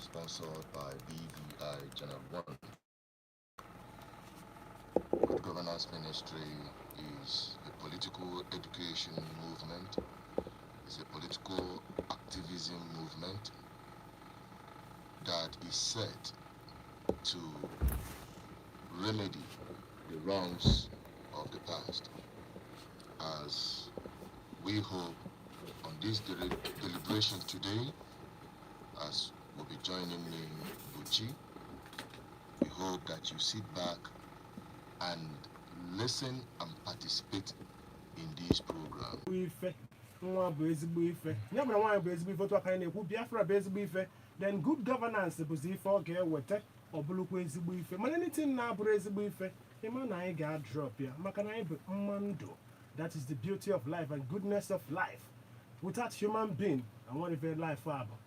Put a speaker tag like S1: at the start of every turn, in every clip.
S1: sponsored by BVI Channel 1. Good Governance Ministry is a political education movement, it's a political activism movement that is set to remedy the wrongs of the past, as we hope on this deliberation today, as will be joining me, Buchi. We hope that you sit back and listen and participate in this program.
S2: Then good governance is if okay with obulukwe ezigbo ife. Man anything na aburu ezigbo ife, man na ga drop ya. Maka na be mmando. That is the beauty of life and goodness of life. Without human being, and what if life abo.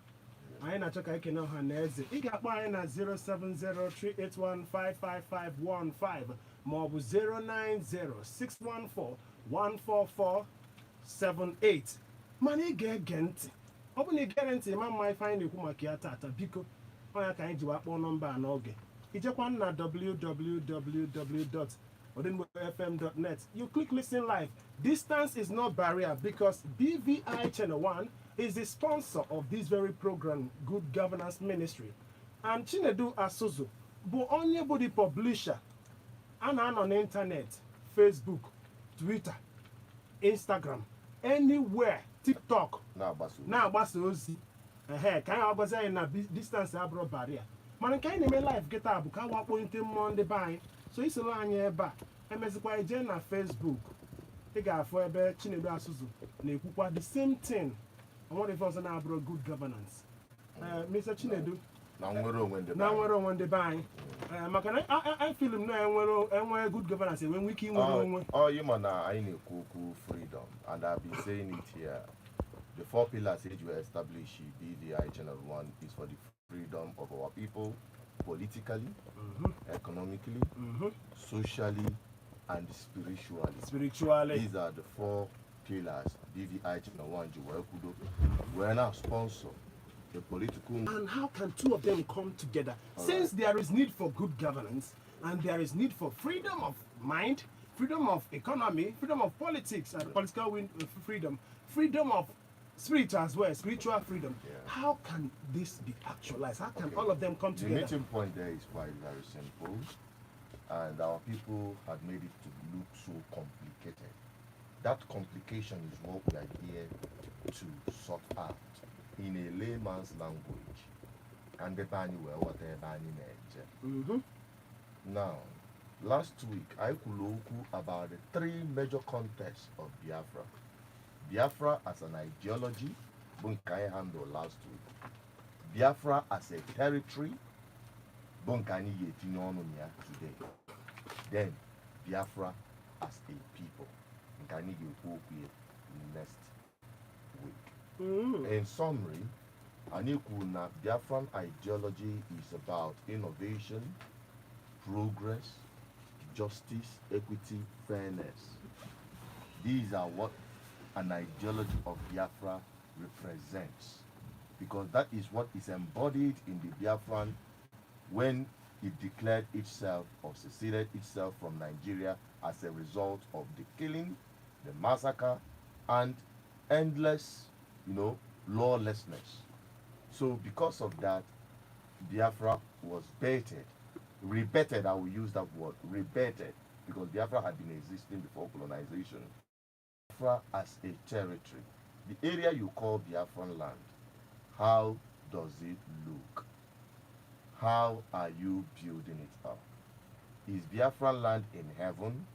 S2: I na choka ike na ha na eze. I ga akpọ anyị na 07038155515 ma ọ bụ 09061414478. Man ị ga-ege ntị. Ọ bụ na ị gere ntị ma mma ife anyị na-ekwu maka ya tata, biko onye ka anyị ji wakpọ nọmba a n'oge. Ijekwa na www.odinbofm.net. You click listen live. Distance is not barrier because BVI Channel 1 is the sponsor of this very program, Good Governance Ministry. And Chinedu Asuzu bụ onye bụ the publisher. A na-anọ n'internet, Facebook, Twitter, Instagram, anywhere, TikTok. Na-agbasa ozi. Ka anyị agbazi anyị na distance abụrụ barrier. Mana nke anyị na-eme live gịta bụ ka wakpo nte mmụọ ndị be anyị. So isoro anyị ebe a, emezikwa ije na Facebook. Ị ga-afụ ebe Chinedu Asuzu na-ekwukwa the same thing. I want if also na abụrụ good governance. Mr. Chinedu.
S1: Na nwere
S2: onwe ndị be anyị. Maka na I feel him na enwe good governance when we can onwe.
S1: You man I na-ekwu freedom, and I've been saying it here. The 4 pillars that you establish BVI Channel 1 is for the freedom of our people, politically, economically, socially, and spiritually. These are the 4 pillars BVI Channel 1 we're now sponsor the political.
S2: And how can 2 of them come together? Since there is need for good governance and there is need for freedom of mind, freedom of economy, freedom of politics and political freedom, freedom of spirit as well, spiritual freedom. How can this be actualized? How can all of them come together?
S1: The meeting point there is quite very simple, and our people have made it to look so complicated. That complication is what we are here to sort out in a layman's language, and the bani were whatever in. Now, last week I could about the 3 major contests of Biafra. Biafra as an ideology, Bunkai handled last week. Biafra as a territory, Bunkani Yetinonia today. Then Biafra as a people, Bunkani next week. In summary, Anikuna Biafran ideology is about innovation, progress, justice, equity, fairness. These are what an ideology of Biafra represents, because that is what is embodied in the Biafran when it declared itself or seceded itself from Nigeria as a result of the killing, the massacre, and endless, lawlessness. So because of that, Biafra was rebaited, I will use that word, rebaited, because Biafra had been existing before colonization. Biafra as a territory, the area you call Biafran land, how does it look? How are you building it up? Is Biafran land in heaven,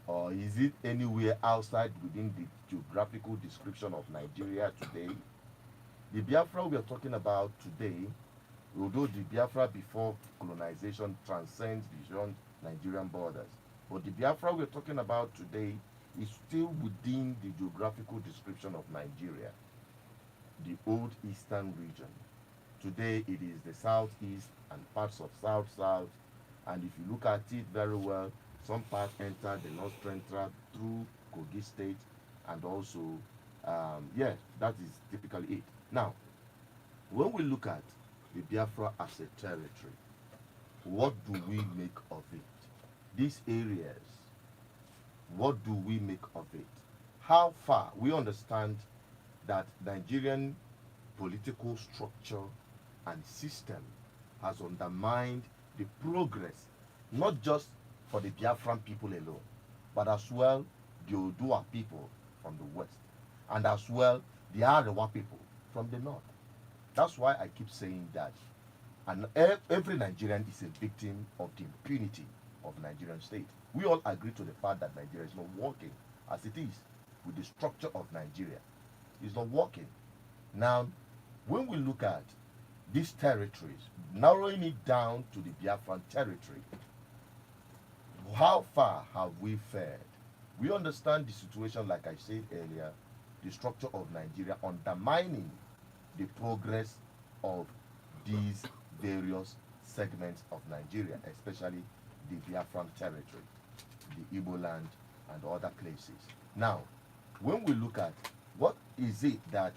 S1: or is it anywhere outside within the geographical description of Nigeria today? The Biafra we are talking about today, although the Biafra before colonization transcends beyond Nigerian borders, but the Biafra we are talking about today is still within the geographical description of Nigeria, the old eastern region. Today it is the southeast and parts of south-south, and if you look at it very well, some parts enter the north central through Kogi State, and also, that is typically it. Now, when we look at the Biafra as a territory, what do we make of it? These areas, what do we make of it? How far? We understand that Nigerian political structure and system has undermined the progress, not just for the Biafran people alone, but as well the Odua people from the west, and as well the Arewa people from the north. That's why I keep saying that, and every Nigerian is a victim of the impunity of Nigerian state. We all agree to the fact that Nigeria is not working as it is with the structure of Nigeria. It's not working. Now, when we look at these territories, narrowing it down to the Biafran territory, how far have we fared? We understand the situation, like I said earlier, the structure of Nigeria undermining the progress of these various segments of Nigeria, especially the Biafran territory, the Igbo land, and other places. Now, when we look at what is it that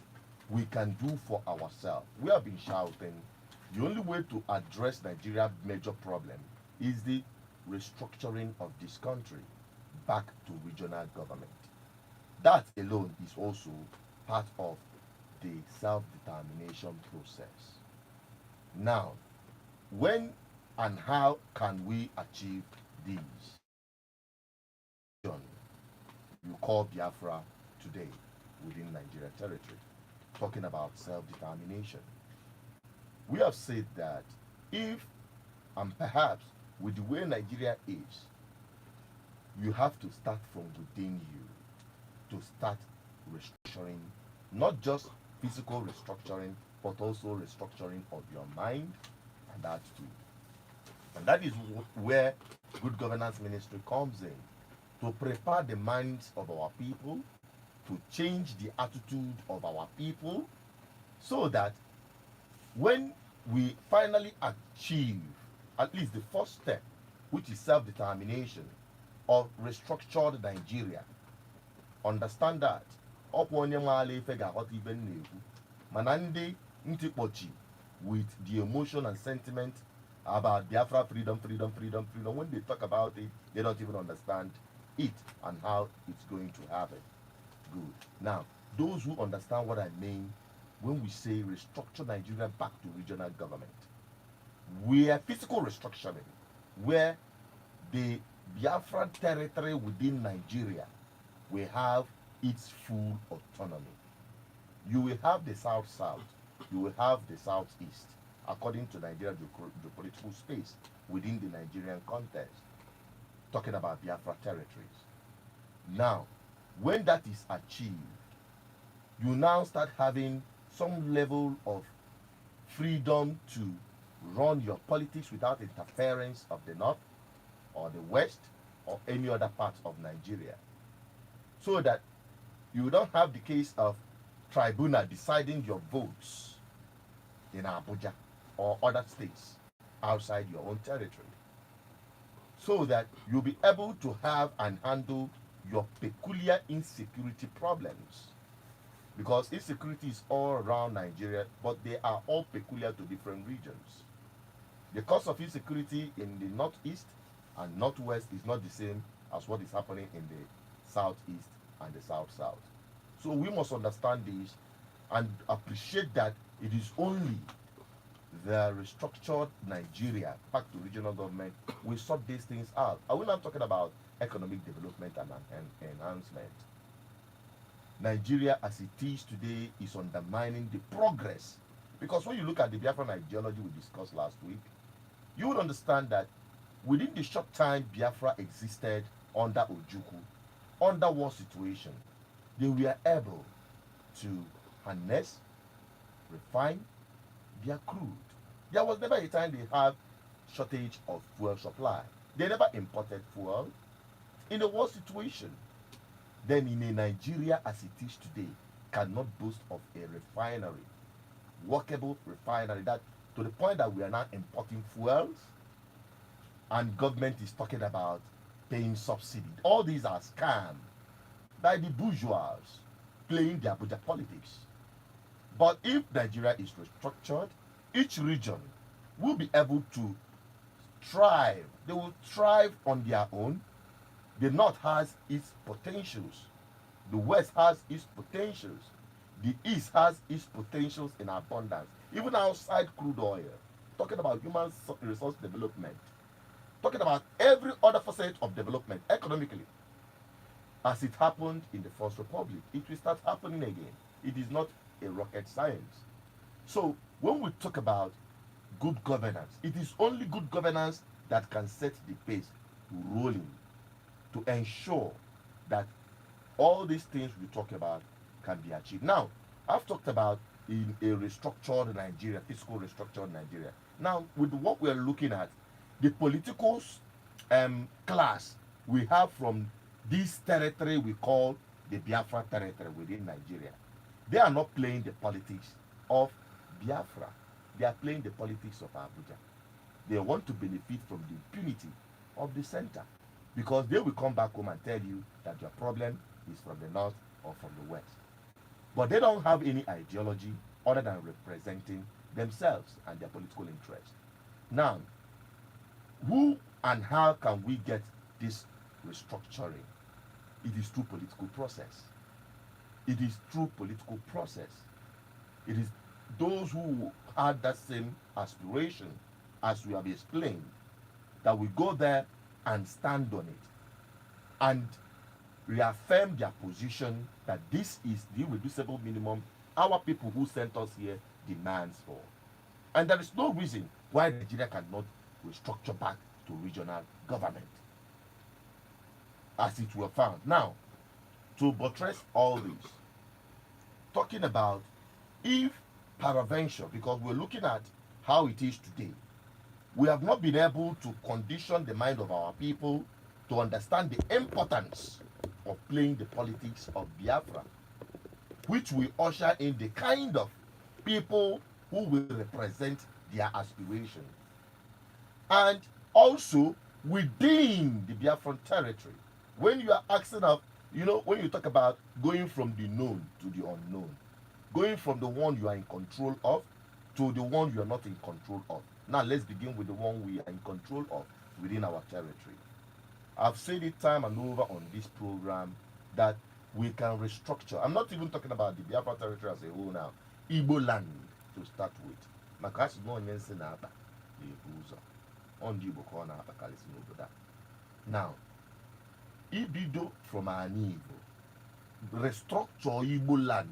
S1: we can do for ourselves, we have been shouting the only way to address Nigeria's major problem is the restructuring of this country back to regional government. That alone is also part of the self-determination process. Now, when and how can we achieve these? You call Biafra today within Nigeria territory, talking about self-determination. We have said that if, and perhaps with the way Nigeria is, you have to start from within you to start restructuring, not just physical restructuring, but also restructuring of your mind and attitude. And that is where Good Governance Ministry comes in, to prepare the minds of our people, to change the attitude of our people, so that when we finally achieve at least the first step, which is self-determination of restructured Nigeria, understand that with the emotion and sentiment about Biafra freedom, when they talk about it, they don't even understand it and how it's going to happen. Good. Now, those who understand what I mean when we say restructure Nigeria back to regional government, where physical restructuring, where the Biafran territory within Nigeria will have its full autonomy. You will have the South-South, you will have the South-East, according to Nigeria, the political space within the Nigerian context, talking about Biafra territories. Now, when that is achieved, you now start having some level of freedom to run your politics without interference of the North or the West or any other part of Nigeria. So that you don't have the case of tribunal deciding your votes in Abuja or other states outside your own territory. So that you'll be able to have and handle your peculiar insecurity problems. Because insecurity is all around Nigeria, but they are all peculiar to different regions. The cause of insecurity in the northeast and northwest is not the same as what is happening in the southeast and the south-south. So we must understand this and appreciate that it is only the restructured Nigeria back to regional government will sort these things out. Are we not talking about economic development and enhancement? Nigeria as it is today is undermining the progress. Because when you look at the Biafran ideology we discussed last week, you would understand that within the short time Biafra existed under Ojukwu, under war situation, they were able to harness, refine their crude. There was never a time they had shortage of fuel supply. They never imported fuel. In a war situation, then in a Nigeria as it is today, cannot boast of a refinery, workable refinery, that to the point that we are now importing fuels and government is talking about paying subsidy. All these are scams by the bourgeois playing their Abuja politics. But if Nigeria is restructured, each region will be able to thrive. They will thrive on their own. The North has its potentials. The West has its potentials. The East has its potentials in abundance. Even outside crude oil, talking about human resource development, talking about every other facet of development economically, as it happened in the First Republic, it will start happening again. It is not a rocket science. So when we talk about good governance, it is only good governance that can set the pace rolling to ensure that all these things we talk about can be achieved. Now, I've talked about in a restructured Nigeria, fiscal restructured Nigeria. Now, with what we're looking at, the political class we have from this territory we call the Biafra territory within Nigeria, they are not playing the politics of Biafra. They are playing the politics of Abuja. They want to benefit from the impunity of the center, because they will come back home and tell you that your problem is from the north or from the west. But they don't have any ideology other than representing themselves and their political interest. Now, who and how can we get this restructuring? It is through political process. It is through political process. It is those who had that same aspiration, as we have explained, that will go there and stand on it and reaffirm their position that this is the irreducible minimum our people who sent us here demands for. And there is no reason why Nigeria cannot restructure back to regional government, as it were found. Now, to buttress all this, talking about if peradventure, because we're looking at how it is today, we have not been able to condition the mind of our people to understand the importance of playing the politics of Biafra, which will usher in the kind of people who will represent their aspiration. And also within the Biafran territory, when you are asking of, when you talk about going from the known to the unknown, going from the one you are in control of to the one you are not in control of. Now let's begin with the one we are in control of within our territory. I've said it time and over on this program that we can restructure. I'm not even talking about the Biafra territory as a whole now. Igbo land to start with. Makashi no nyense na ata uzo. Ondi Igbo ka ọ na-akpakarịsị n'obodo a. Now, ibido from an Igbo, restructure Igbo land,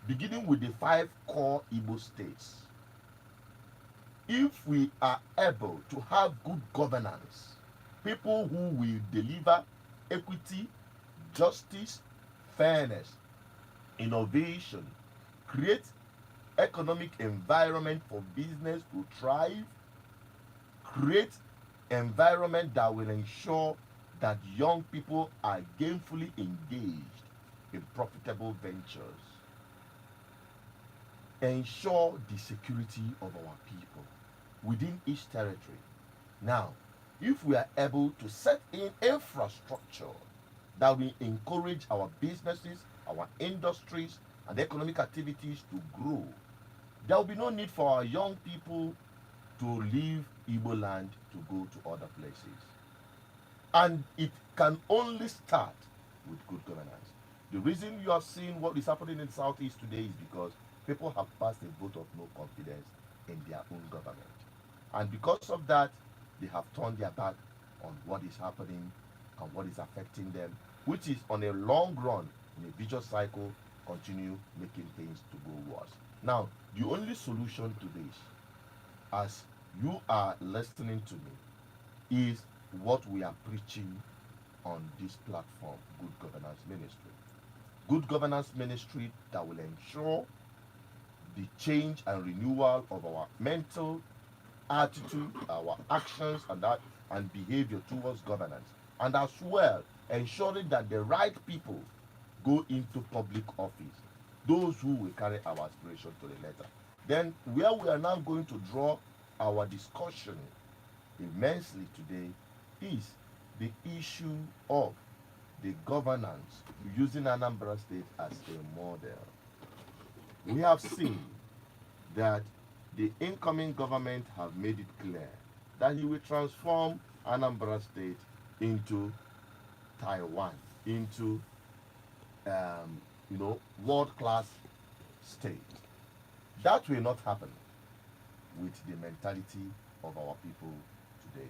S1: beginning with the 5 core Igbo states. If we are able to have good governance, people who will deliver equity, justice, fairness, innovation, create economic environment for business to thrive, create environment that will ensure that young people are gainfully engaged in profitable ventures, ensure the security of our people within each territory. Now, if we are able to set in infrastructure that will encourage our businesses, our industries, and economic activities to grow, there will be no need for our young people to leave Igbo land to go to other places. And it can only start with good governance. The reason you are seeing what is happening in the Southeast today is because people have passed a vote of no confidence in their own government. And because of that, they have turned their back on what is happening and what is affecting them, which is on a long run, in a vicious cycle, continue making things to go worse. Now, the only solution to this, as you are listening to me, is what we are preaching on this platform, Good Governance Ministry. Good Governance Ministry that will ensure the change and renewal of our mental attitude, our actions, and behavior towards governance, and as well ensuring that the right people go into public office, those who will carry our aspiration to the letter. Then where we are now going to draw our discussion immensely today is the issue of the governance using Anambra State as a model. We have seen that the incoming government have made it clear that he will transform Anambra State into Taiwan, into world-class state. That will not happen with the mentality of our people today.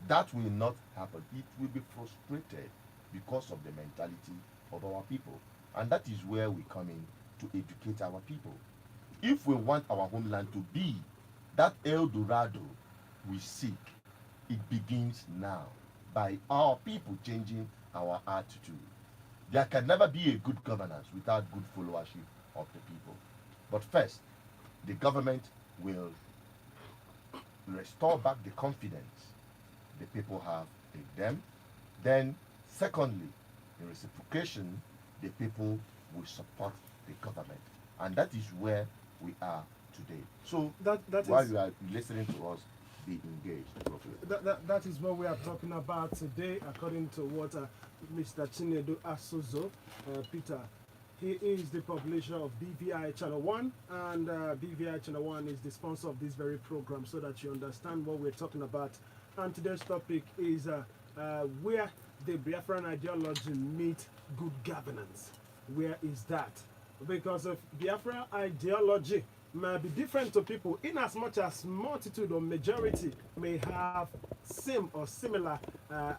S1: That will not happen. It will be frustrated because of the mentality of our people. And that is where we come in to educate our people. If we want our homeland to be that El Dorado we seek, it begins now by our people changing our attitude. There can never be a good governance without good followership of the people. But first, the government will restore back the confidence the people have in them. Then, secondly, in reciprocation, the people will support the government. And that is where we are today. So, while you are listening to us, be engaged.
S2: That is what we are talking about today, according to what Mr. Chinedu Asozo, Peter. He is the publisher of BVI Channel 1, and BVI Channel 1 is the sponsor of this very program, so that you understand what we're talking about. And today's topic is where the Biafran ideology meet good governance. Where is that? Because of Biafra ideology may be different to people, in as much as multitude or majority may have same or similar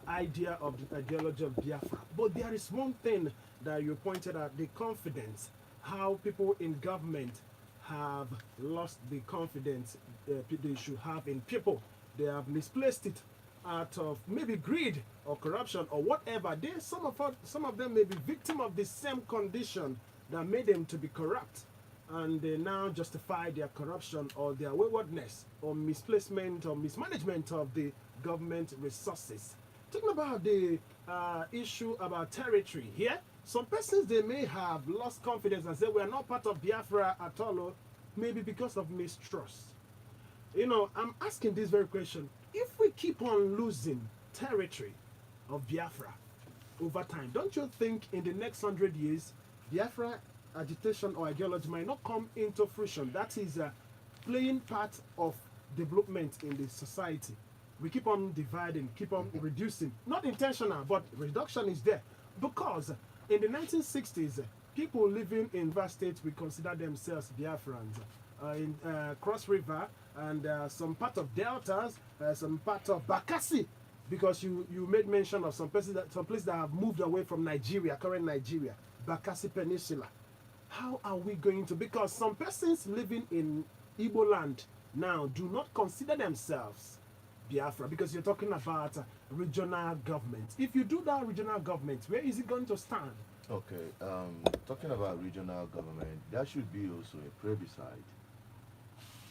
S2: idea of the ideology of Biafra. But there is one thing that you pointed out: the confidence. How people in government have lost the confidence they should have in people. They have misplaced it out of maybe greed or corruption or whatever. Some of them may be victim of the same condition that made them to be corrupt, and they now justify their corruption or their waywardness or misplacement or mismanagement of the government resources. Talking about the issue about territory here, some persons, they may have lost confidence and say we are not part of Biafra at all, maybe because of mistrust. I'm asking this very question: if we keep on losing territory of Biafra over time, don't you think in the next 100 years Biafra agitation or ideology might not come into fruition? That is playing part of development in the society. We keep on dividing, keep on reducing. Not intentional, but reduction is there. Because in the 1960s, people living in vast states will consider themselves Biafrans. In Cross River and some part of Deltas, some part of Bakassi, because you made mention of some places that have moved away from Nigeria, current Nigeria, Bakassi Peninsula. How are we going to? Because some persons living in Igbo land now do not consider themselves Biafra, because you're talking about regional government. If you do that regional government, where is it going to stand?
S1: Okay, talking about regional government, there should be also a plebiscite,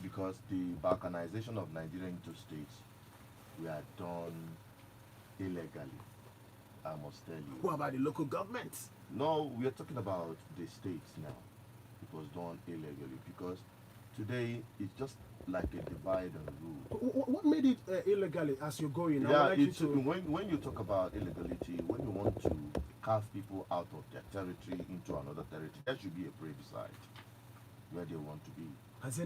S1: because the balkanization of Nigeria into states were done illegally, I must tell you.
S2: What about the local governments?
S1: No, we are talking about the states now. It was done illegally because today it's just like a divide and rule.
S2: What made it illegally as you're going?
S1: Yeah, when you talk about illegality, when you want to carve people out of their territory into another territory, there should be a plebiscite where they want to be.
S2: Has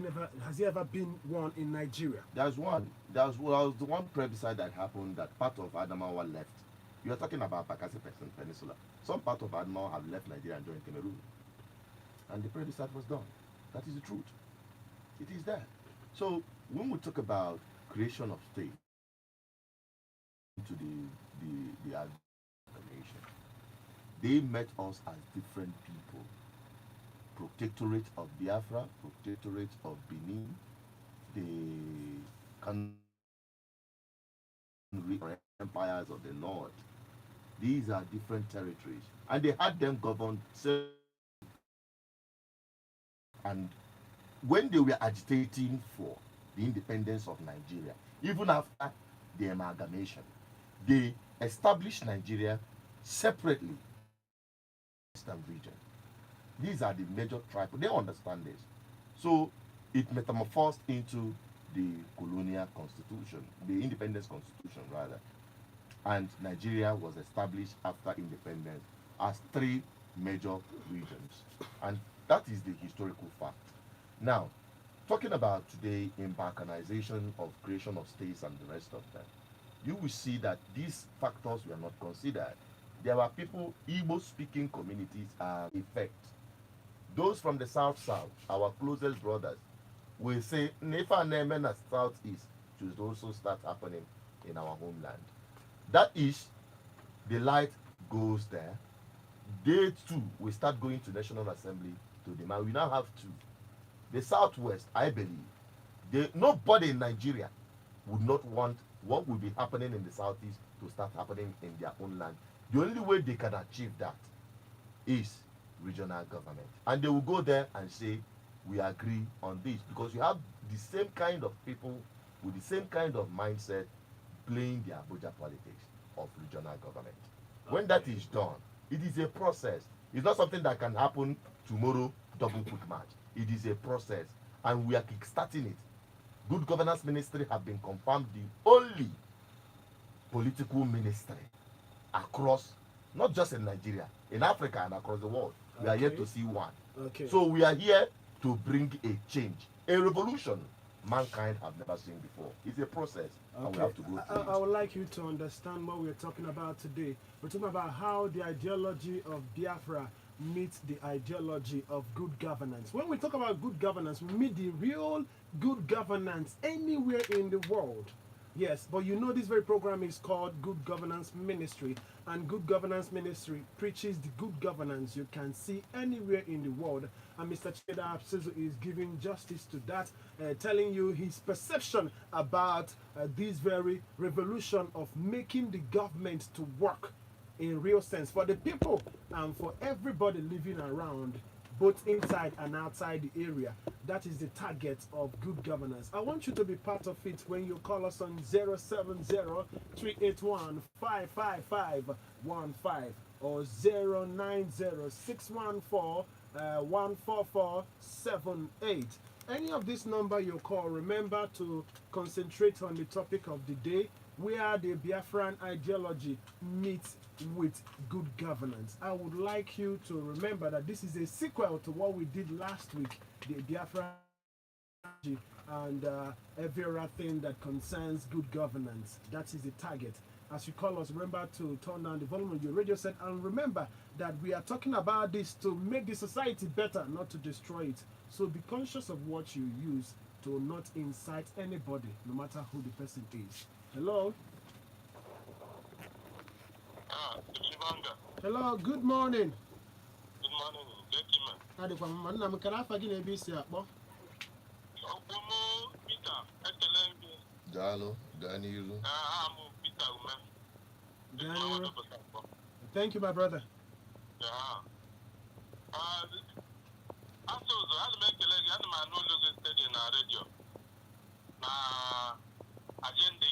S2: there ever been one in Nigeria?
S1: There's one. There was the one plebiscite that happened that part of Adamawa left. You are talking about Bakassi Peninsula. Some part of Adamawa have left Nigeria and joined Cameroon. And the plebiscite was done. That is the truth. It is there. So when we talk about creation of state to the nation, they met us as different people. Protectorate of Biafra, Protectorate of Benin, the empires of the north. These are different territories, and they had them governed. And when they were agitating for the independence of Nigeria, even after the amalgamation, they established Nigeria separately. Western region. These are the major tribes. They understand this. So it metamorphosed into the colonial constitution, the independence constitution rather. And Nigeria was established after independence as 3 major regions. And that is the historical fact. Now, talking about today in balkanization of creation of states and the rest of them, you will see that these factors were not considered. There were people, Igbo speaking communities are effect. Those from the south, our closest brothers, will say, Nefa Nemena southeast should also start happening in our homeland. That is, the light goes there. They too will start going to National Assembly to demand. We now have two. The Southwest, I believe, nobody in Nigeria would not want what will be happening in the Southeast to start happening in their own land. The only way they can achieve that is regional government. And they will go there and say, we agree on this, because you have the same kind of people with the same kind of mindset playing the Abuja politics of regional government. When that is done, it is a process. It's not something that can happen tomorrow, double quick match. It is a process, and we are kickstarting it. Good Governance Ministry have been confirmed the only political ministry across, not just in Nigeria, in Africa and across the world. We are yet to see one. So we are here to bring a change, a revolution mankind have never seen before. It's a process, and we have to go through
S2: I would like you to understand what we're talking about today. We're talking about how the ideology of Biafra meets the ideology of good governance. When we talk about good governance, we meet the real good governance anywhere in the world. Yes, but you know this very program is called Good Governance Ministry, and Good Governance Ministry preaches the good governance you can see anywhere in the world. And Mr. Cheda Absizu is giving justice to that, telling you his perception about this very revolution of making the government to work in real sense for the people and for everybody living around, both inside and outside the area. That is the target of good governance. I want you to be part of it when you call us on 070-381-55515 or 090-614-14478. Any of this number you call, remember to concentrate on the topic of the day, where the Biafran ideology meets with good governance. I would like you to remember that this is a sequel to what we did last week, the Biafran and every other thing that concerns good governance. That is the target. As you call us, remember to turn down the volume of your radio set, and remember that we are talking about this to make the society better, not to destroy it. So be conscious of what you use to not incite anybody, no matter who the person is. Hello? Hello, good morning.
S3: Good morning, gentlemen.
S1: Dalo, Danielu.
S3: I'm Peter Ume.
S2: Daniel. Thank you, my brother.
S3: Yeah. Also, I'll make a leg and my no logo steady in our radio. Agenda.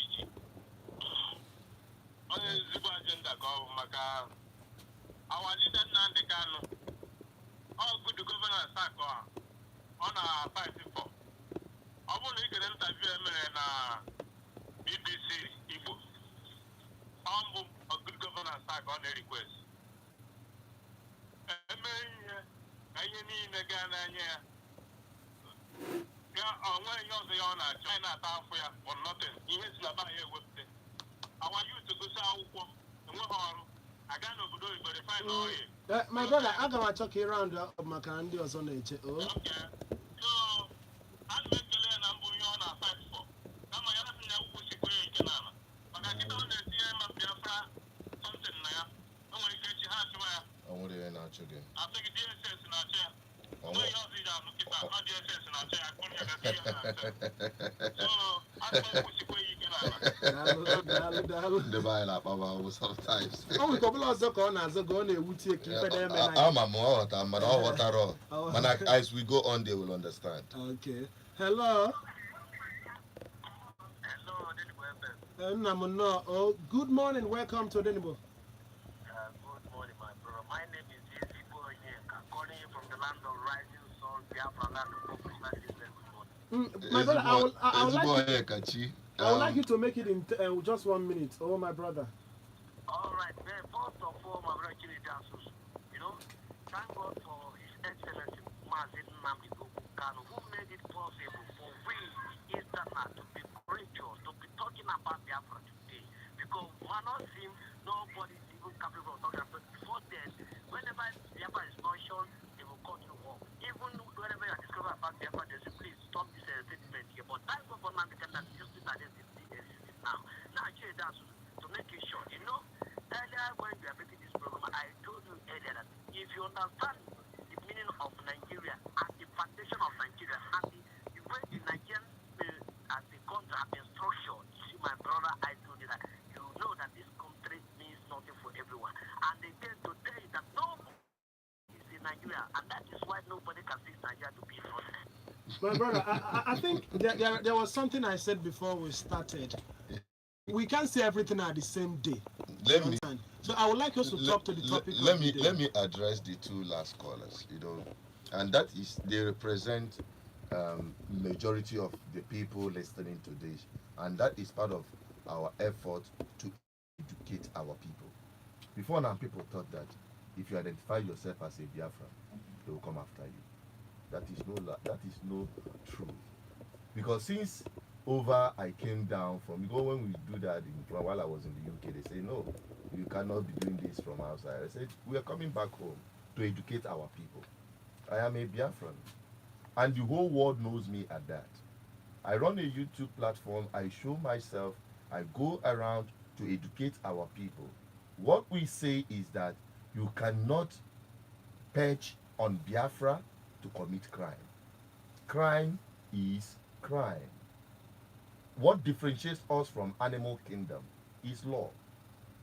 S3: Agenda go maka our leader Nandi Kanu. All good governance on our 5 people. I want to get an interview in BBC Igbo. A good governance on a request. I need a Ghana. Yeah, when you're the owner, China for nothing. He is not here with it. I want you to go south.
S2: My brother, I got to check around my candy or something. Okay. So, I'm
S3: making a number on our 5 4. I'm not going to push it. But I get on the CM of Biafra something now. I want to get you half where
S1: I want to hear that again.
S3: I think DSS in our chair. No, you're not DSS in our chair. So, I don't push it where you can.
S1: The buy la papa sometimes.
S2: Oh, we couple of seconds go on a wuti keep them.
S1: I'm a more water. Man, as we go on, they will understand.
S2: Okay. Hello.
S3: Hello,
S2: oh, good morning. Welcome to Denibo.
S3: good morning, my brother. My name is Jesse Boye. I'm calling you from the land of rising sun, Biafra, land of
S2: my brother, I would like you to make it in just 1 minute. Oh, my brother.
S3: All right, then, first of all, my brother, thank God for His Excellency, Mazin Namdi Kanu, who made made it possible for we Easterners to be courageous, to be talking about Biafra today. Because one of them, nobody is even capable of talking about it. Before then, whenever Biafra is mentioned, they will cut you off. Even whenever you are discovering about Biafra, they say, please stop this statement here. But that government became just that existing now. Now, actually, that's to make it short. You know, earlier when we are making this program, I told you earlier that if you understand the meaning of Nigeria and the foundation of Nigeria and the way the Nigerian as the country have been structured, see my brother, I told you that you know that this country means nothing for everyone. And again today that no is in Nigeria, and that is why nobody can see Nigeria to be honest.
S2: My brother, I think there was something I said before we started. We can't say everything at the same day.
S1: Let me
S2: So I would like us to talk to the topic.
S1: let me address the two last callers, you know, and that is they represent majority of the people listening to this, and that is part of our effort to educate our people. Before now, people thought that if you identify yourself as a Biafran, they will come after you. That is no truth, because since over I came down from, because when we do that while I was in the UK, they say no, you cannot be doing this from outside. I said we are coming back home to educate our people. I am a Biafran, and the whole world knows me at that. I run a YouTube platform, I show myself, I go around to educate our people. What we say is that you cannot perch on Biafra to commit crime. Crime is crime. What differentiates us from animal kingdom is law.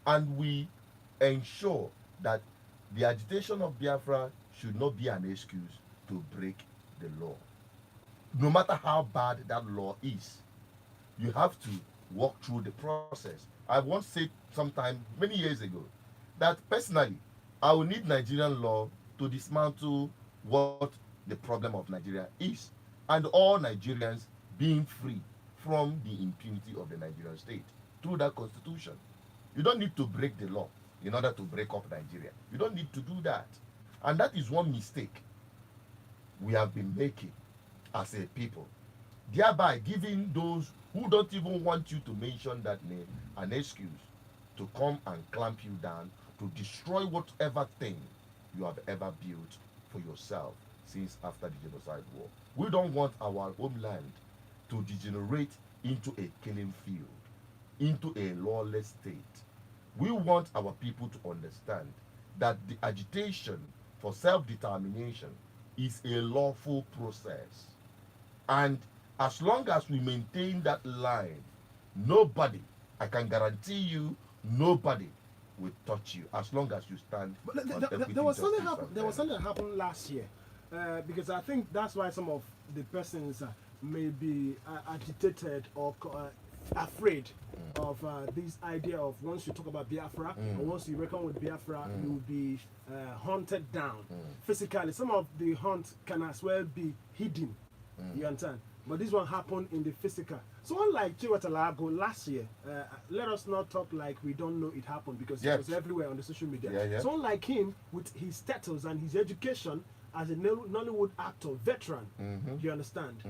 S1: And we ensure that the agitation of Biafra should not be an excuse to break the law. No matter how bad that law is, you have to walk through the process. I once said sometime many years ago that personally I will need Nigerian law to dismantle what the problem of Nigeria is, and all Nigerians being free from the impunity of the Nigerian state through that constitution. You don't need to break the law in order to break up Nigeria. You don't need to do that. And that is one mistake we have been making as a people, thereby giving those who don't even want you to mention that name an excuse to come and clamp you down, to destroy whatever thing you have ever built for yourself since after the genocide war. We don't want our homeland to degenerate into a killing field, into a lawless state. We want our people to understand that the agitation for self-determination is a lawful process. And as long as we maintain that line, nobody, I can guarantee you, nobody will touch you as long as you stand.
S2: There was something that happened last year, because I think that's why some of the persons may be agitated or afraid of this idea of once you talk about Biafra or once you reckon with Biafra, you will be hunted down physically. Some of the hunt can as well be hidden. You understand? But this one happened in the physical. So unlike Chiwetalago last year, let us not talk like we don't know it happened, because it was everywhere on the social media. So unlike him, with his status and his education as a Nollywood actor, veteran, you understand?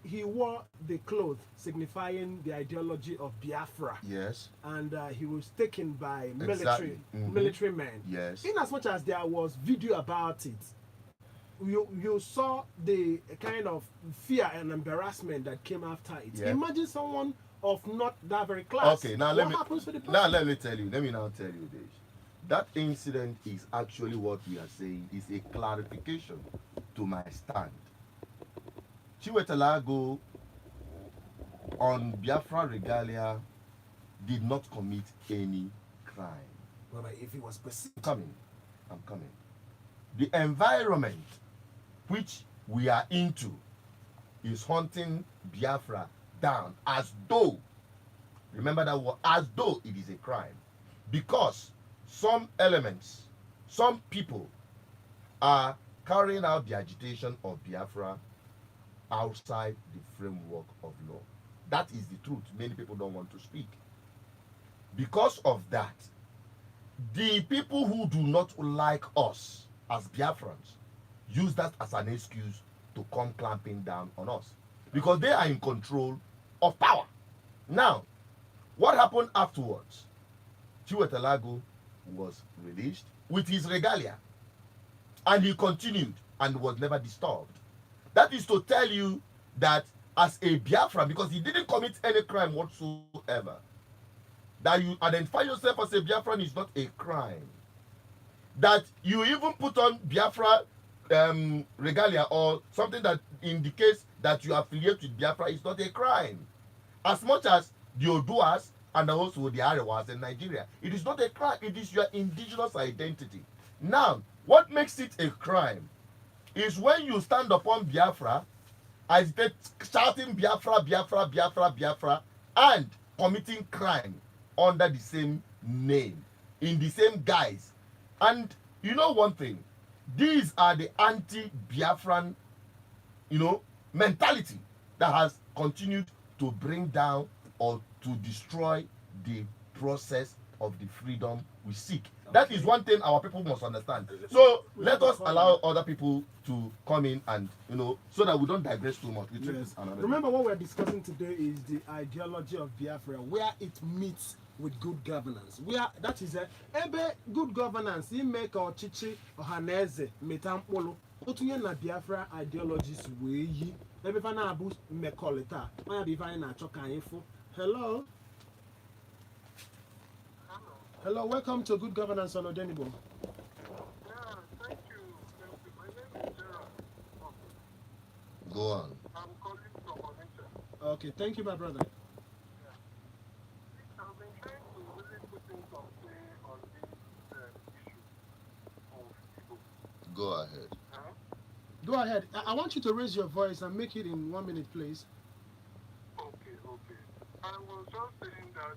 S2: He wore the cloth signifying the ideology of Biafra.
S1: Yes.
S2: And he was taken by military men.
S1: Yes.
S2: In as much as there was video about it, you saw the kind of fear and embarrassment that came after it. Yeah. Imagine someone of not that very class.
S1: Okay, now let me tell you. Let me now tell you this. That incident is actually what we are saying is a clarification to my stand. Chiwetalago on Biafra regalia did not commit any crime.
S2: Well, if he was perceived.
S1: I'm coming. The environment which we are into is hunting Biafra down as though, remember that word, as though it is a crime. Because some elements, some people are carrying out the agitation of Biafra outside the framework of law. That is the truth. Many people don't want to speak. Because of that, the people who do not like us as Biafrans use that as an excuse to come clamping down on us because they are in control of power. Now, what happened afterwards? Chiwetalago was released with his regalia, and he continued and was never disturbed. That is to tell you that as a Biafran, because he didn't commit any crime whatsoever, that you identify yourself as a Biafran is not a crime. That you even put on Biafra regalia or something that indicates that you affiliate with Biafra is not a crime. As much as the Oduas and also the Arewas in Nigeria, it is not a crime. It is your indigenous identity. Now, what makes it a crime is when you stand upon Biafra, agitate, shouting Biafra, Biafra, Biafra, Biafra, and committing crime under the same name, in the same guise. And you know one thing, these are the anti-Biafran, mentality that has continued to bring down or to destroy the process of the freedom we seek. Okay. That is one thing our people must understand. So let us allow other people to come in and, so that we don't digress too much.
S2: Yes. Remember what we're discussing today is the ideology of Biafra, where it meets with good governance. That is good governance. You make our chichi or haneze metampolo. Otunye na Biafra ideologies we ebe fa na abu mekoleta. Maya bi fa na choka info. Hello. Hello, welcome to Good Governance on Odenibo.
S3: Yeah, thank you. My name is Naira.
S1: Go on.
S3: I'm calling from Onitsha.
S2: Okay, thank you, my brother.
S3: I've been trying to really put things on this issue of people.
S1: Go ahead.
S3: Huh?
S2: Go ahead. I want you to raise your voice and make it in 1 minute, please.
S3: Okay. I was just saying that.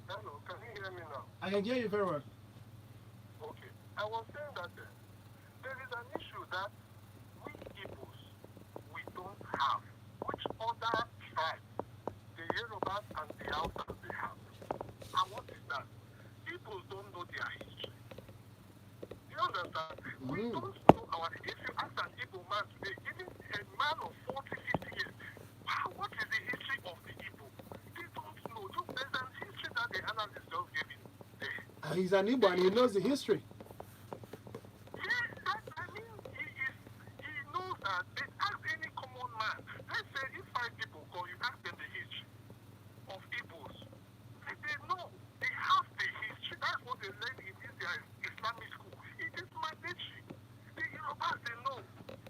S3: Hello, can you hear me now?
S2: I can hear you very well.
S3: Okay. I was saying that there is an issue that we Igbos, we don't have, which other tribes, the Yorubas and the Hausas, they have. And what is that? People don't know their history. You understand? We don't know our history. If you ask an Igbo man today, even a man of 40, 50 years, what is the history of the Igbo? They don't know. There's an history that the analyst just gave him there.
S2: He's an Igbo and he knows the history.
S3: Yes, I mean, he knows that. Ask any common man. Let's say if 5 people call you, ask them the history of Igbos. They know. They have the history. That's what they learn in their Islamic school. It is mandatory. The Yorubas, they know.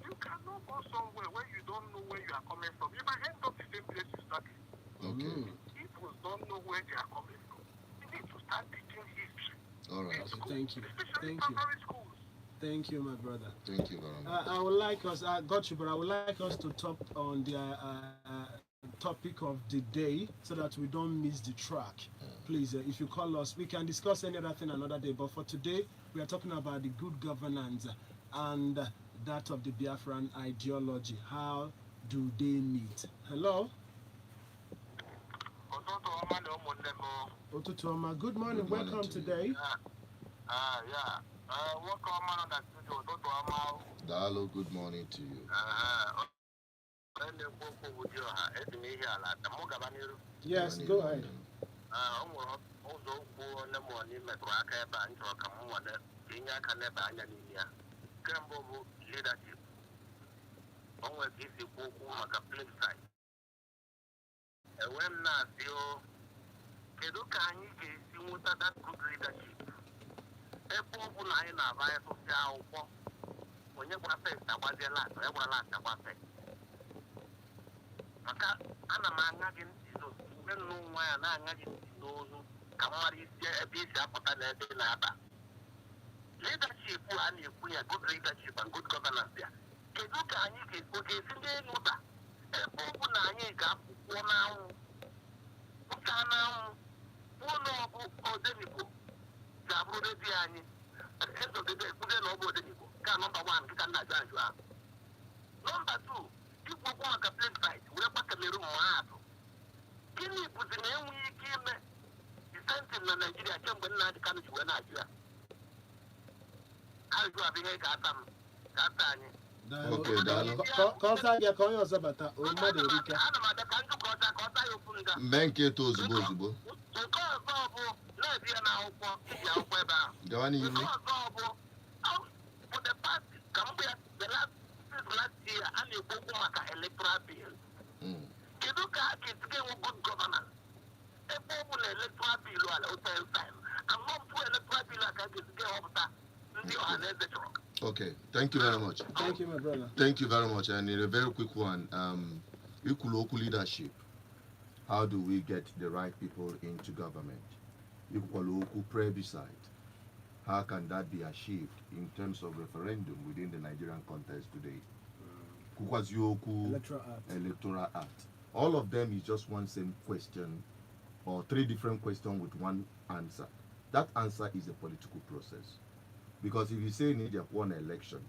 S3: You cannot go somewhere where you don't know where you are coming from. You might end up the same place you started.
S1: Okay.
S3: People don't know where they are coming from. You need to start teaching history.
S1: All right.
S2: Thank you.
S3: Especially
S2: Thank you.
S3: primary schools.
S2: Thank you, my brother.
S1: Thank you very much.
S2: I would like us, I got you, but I would like us to talk on the topic of the day so that we don't miss the track. Please, if you call us, we can discuss any other thing another day. But for today, we are talking about the good governance and that of the Biafran ideology. How do they meet? Hello? Otutuoma, good morning.
S1: Good morning
S2: welcome
S1: to you.
S2: today.
S3: Yeah. Welcome on that studio.
S1: Dalo, good morning to you.
S2: Yes, go ahead.
S3: That good leadership. Everyone I know, I have to say, when you want to say, I want to last, I want to last. I'm a man, I can no way, and I'm not those who come out is a piece of leadership, and you put a good leadership and good governance there. Can you get okay? Everyone I need got one now. Number 1, you can not judge you. Number 2, you go on a plane site, we're back in the room. Can you put the name we came the sentence in Nigeria, can't be not come to Nigeria. I'll do a big Gatam, Gatani.
S1: Okay, Dalo.
S2: Kọta gị ka onye ọzọ bata mmadụ erike.
S3: Ana m ada ka ndị kọta ya okwu nga.
S1: Mee nke eto ozugbo ozugbo.
S3: Nke ọzọ bụ na-ebi ya n'akwụkwọ iji akwụkwọ ebe ahụ.
S1: Gawa n'ihu.
S3: Nke ọzọ bụ for the past ka m bịa the last year a na-ekwu okwu maka electoral bill. Kedu ka a ga-esi enwe good governance? Ebe ọ bụ na electoral bill ala hotel time. Amọmpụ electoral bill a ka a ga-esi ewepụta ndị ọha na eze chọrọ.
S1: Okay, thank you very much.
S2: Thank you, my brother.
S1: Thank you very much. And in a very quick one, equal leadership. How do we get the right people into government? Equal plebiscite. How can that be achieved in terms of referendum within the Nigerian context today? Electoral Act. All of them is just one same question or three different questions with one answer. That answer is a political process. Because if you say need one election,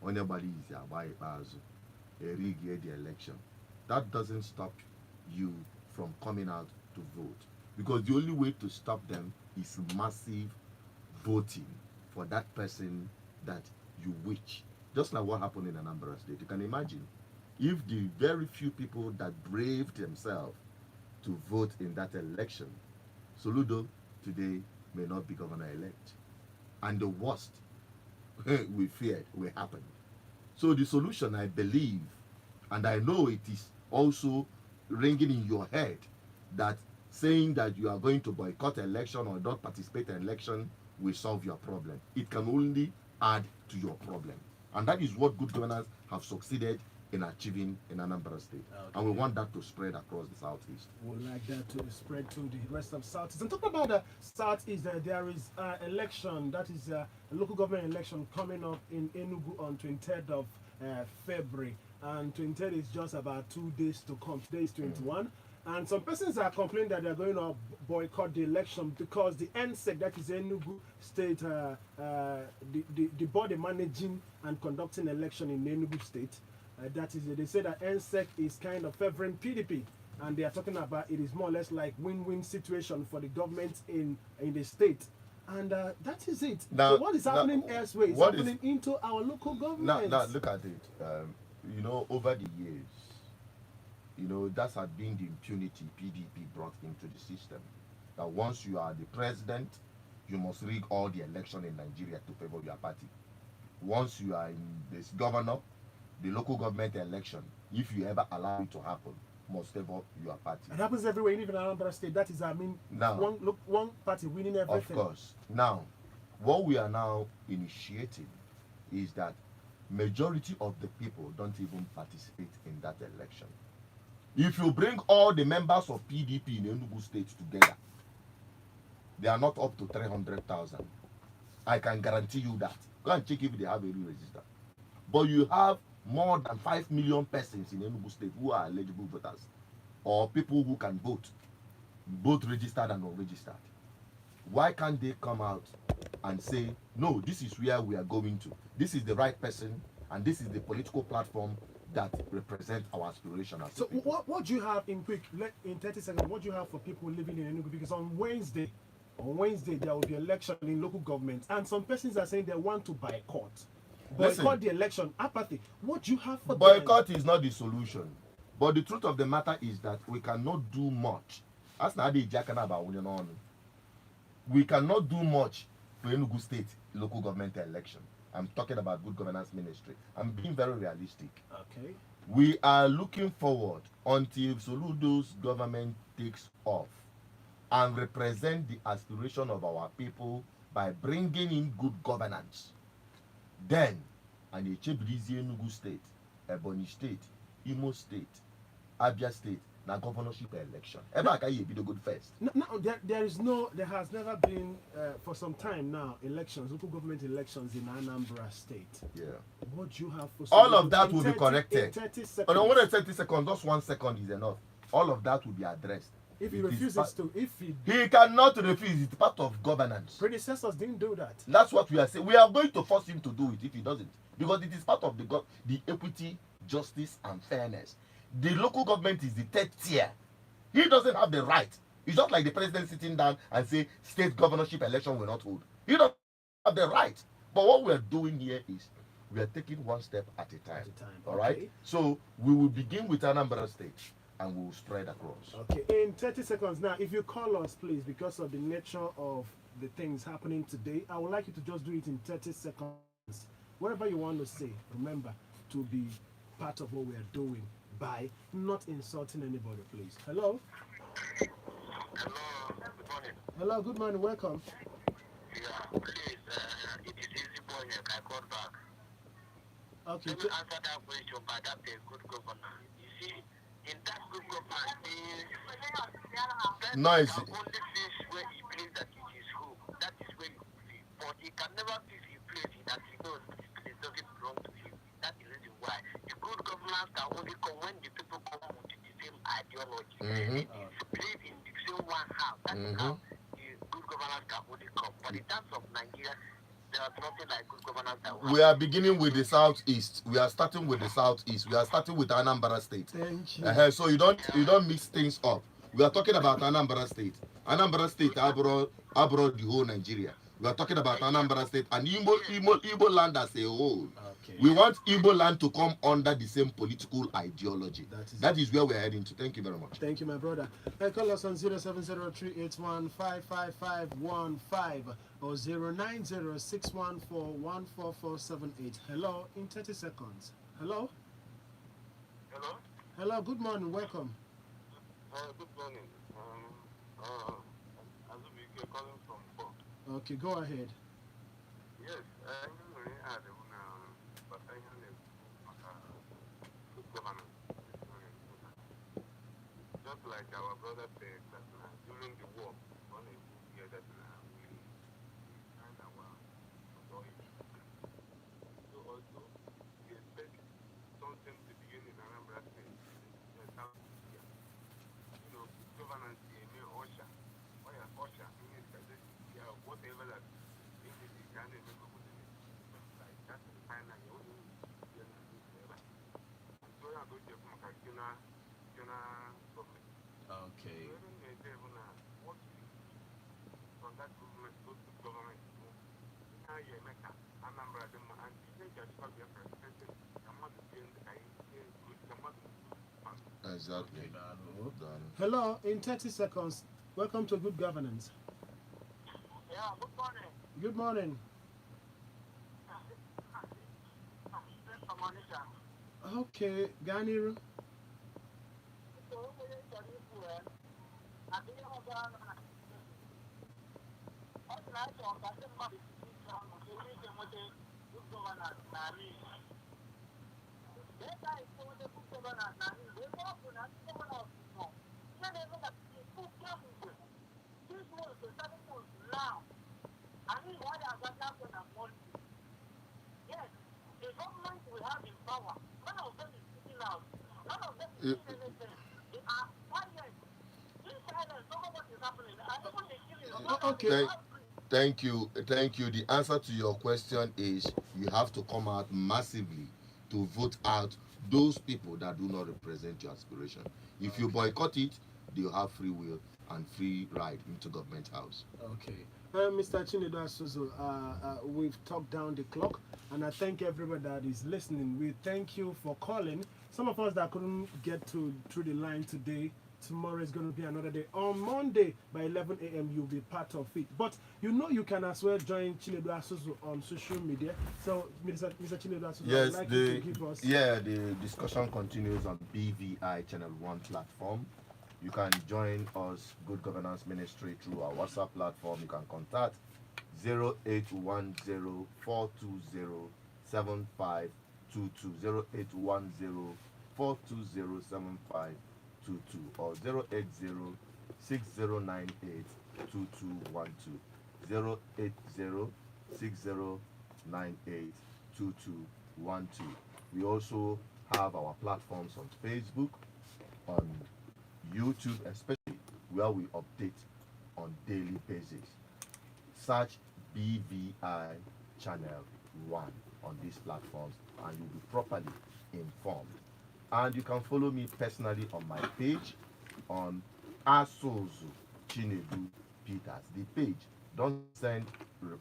S1: anybody is by a rig the election, that doesn't stop you from coming out to vote. Because the only way to stop them is massive voting for that person that you wish. Just like what happened in Anambra State. You can imagine if the very few people that braved themselves to vote in that election, Soludo today may not be governor-elect. And the worst we feared will happen. So the solution, I believe, and I know it is also ringing in your head, that saying that you are going to boycott election or not participate in election will solve your problem. It can only add to your problem. And that is what good governors have succeeded in achieving in Anambra State. Okay. And we want that to spread across the Southeast.
S2: We would like that to spread to the rest of Southeast. And talking about the Southeast, there is election, that is a local government election coming up in Enugu on 23rd of February. And 23rd is just about 2 days to come. Today is 21. And some persons are complaining that they're going to boycott the election because the NSEC, that is Enugu State, the body managing and conducting election in Enugu State, that is, they say that NSEC is kind of favoring PDP, and they are talking about it is more or less like win-win situation for the government in the state. And that is it.
S1: Now,
S2: so what is happening elsewhere is happening into our local government.
S1: Now look at it. You know, over the years, you know, that has been the impunity PDP brought into the system. That once you are the president, you must rig all the election in Nigeria to favor your party. Once you are in this governor, the local government election, if you ever allow it to happen, must favor your party.
S2: It happens everywhere, even in Anambra State. That is, I mean,
S1: now,
S2: one party winning everything.
S1: Of course. Now, what we are now initiating is that majority of the people don't even participate in that election. If you bring all the members of PDP in Enugu State together, they are not up to 300,000. I can guarantee you that. Go and check if they have any register. But you have more than 5 million persons in Enugu State who are eligible voters, or people who can vote, both registered and unregistered. Why can't they come out and say, no, this is where we are going to. This is the right person, and this is the political platform that represent our aspiration as
S2: so what do you have in 30 seconds, what do you have for people living in Enugu? Because on Wednesday there will be election in local government, and some persons are saying they want to boycott the election. Apathy. What do you have for
S1: boycott them? Is not the solution, but the truth of the matter is that we cannot do much. That's not the jackana about we cannot do much for Enugu State local government election. I'm talking about good governance ministry. I'm being very realistic.
S2: Okay.
S1: We are looking forward until Soludo's government takes off and represent the aspiration of our people by bringing in good governance. Then, and Enugu State, Ebonyi State, Imo State, Abia State, na governorship election. Ever can you be the good first?
S2: No, there has never been for some time now local government elections in Anambra State.
S1: Yeah.
S2: What do you have for
S1: all of that will be corrected?
S2: 30 seconds.
S1: Oh, no, more than 30 seconds, just 1 second is enough. All of that will be addressed.
S2: If he refuses to,
S1: he cannot refuse. It's part of governance.
S2: Predecessors didn't do that.
S1: That's what we are saying. We are going to force him to do it if he doesn't, because it is part of the equity, justice, and fairness. The local government is the third tier. He doesn't have the right. It's just like the president sitting down and say state governorship election will not hold. He doesn't have the right. But what we are doing here is We are taking one step at a time. All
S2: Okay.
S1: right. So we will begin with Anambra State, and we will spread across.
S2: Okay. In 30 seconds now, if you call us, please, because of the nature of the things happening today, I would like you to just do it in 30 seconds. Whatever you want to say, remember to be part of what we are doing by not insulting anybody, please. Hello.
S3: Hello, good morning.
S2: Hello. Good morning. Welcome.
S3: Yeah, please, it is easy boy here. I called back.
S2: Okay.
S3: Let me answer that question by that good governor. You see, in that good governor,
S1: Noisy.
S3: can only fix where he believes that it is home. That is where you feel. But he can never fix a place that he knows this place doesn't belong to him. That is the reason why. The good governance can only come when the people come with the same ideology. They believe in the same one house. That is how the good governance can only come. But in terms of Nigeria, there is nothing like good governance that will
S1: We are beginning with the southeast. We are starting with the southeast. We are starting with Anambra State.
S2: Thank you.
S1: So you don't mix things up. We are talking about Anambra State. Anambra State abroad the whole Nigeria. We are talking about Anambra State and Igbo land as a whole.
S2: Okay.
S1: We want Igbo land to come under the same political ideology. That is where we are heading to. Thank you very much.
S2: Thank you, my brother. Call us on 0703815515 or 09061414478. Hello, in 30 seconds. Hello?
S3: Hello?
S2: Hello, good morning, welcome.
S3: Good morning. Azubike calling from Port.
S2: Okay, go ahead.
S3: Yes, I'm going to add but I have good governance. Just like our brother said that during the war, on a year that we signed our authority. So also, we expect something to begin in Anambra State, South India. Governance in OSHA, whatever that English can remember with it. Like that's the final year. So I'm going to come back to government.
S2: Okay.
S3: What from that government, go to government. Now you make a number of them, and you think that's what you're presenting. I'm not doing the
S1: Exactly.
S2: Hello, in 30 seconds. Welcome to Good Governance.
S3: Yeah, good morning.
S2: Good morning. Okay, Ganiru.
S3: Yes, the government we have in power, none of them is sitting out. None of them is doing anything. They are silent. This silence, don't know what is happening. I don't want to kill you.
S2: Okay.
S1: Thank you. The answer to your question is you have to come out massively to vote out those people that do not represent your aspiration. If you boycott it, they'll have free will and free ride into government house.
S2: Okay. Mr. Chinedu Asuzu, we've talked down the clock, and I thank everybody that is listening. We thank you for calling. Some of us that couldn't get through the line today, tomorrow is going to be another day. On Monday by 11 a.m. you'll be part of it. But you can as well join Chinedu Asuzu on social media. So, Mr. Chinedu Asuzu,
S1: yes,
S2: I'd like you to give us...
S1: the discussion continues on BVI Channel 1 platform. You can join us, Good Governance Ministry, through our WhatsApp platform. You can contact 0810-420-7522, 0810-420-7522, or 080-6098-2212, 080-6098-2212. We also have our platforms on Facebook, on YouTube especially, where we update on daily basis. Search BVI Channel 1 on these platforms and you'll be properly informed. And you can follow me personally on my page on Asozu Chinedu Peters. The page, don't send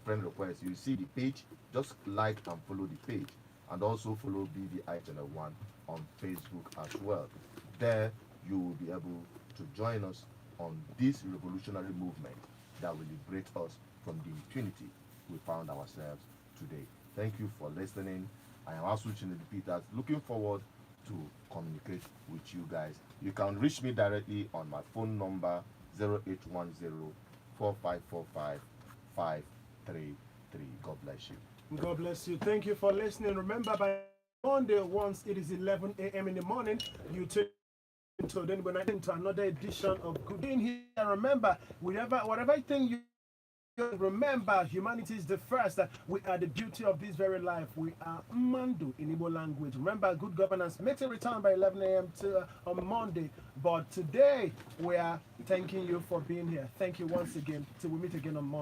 S1: friend requests. You see the page, just like and follow the page and also follow BVI Channel 1 on Facebook as well. There you will be able to join us on this revolutionary movement that will liberate us from the impunity we found ourselves today. Thank you for listening. I am Asu Chinedi Peters, looking forward to communicate with you guys. You can reach me directly on my phone number 0810 4545 533. God bless you.
S2: God bless you. Thank you for listening. Remember, by Monday, once it is 11 a.m. in the morning, you tune into then when I into another edition of Good In Here. Remember, whatever thing you remember, humanity is the first. We are the beauty of this very life. We are Mandu in Igbo language. Remember, good governance makes a return by 11 a.m. On Monday. But today, we are thanking you for being here. Thank you once again. Till we meet again on Monday.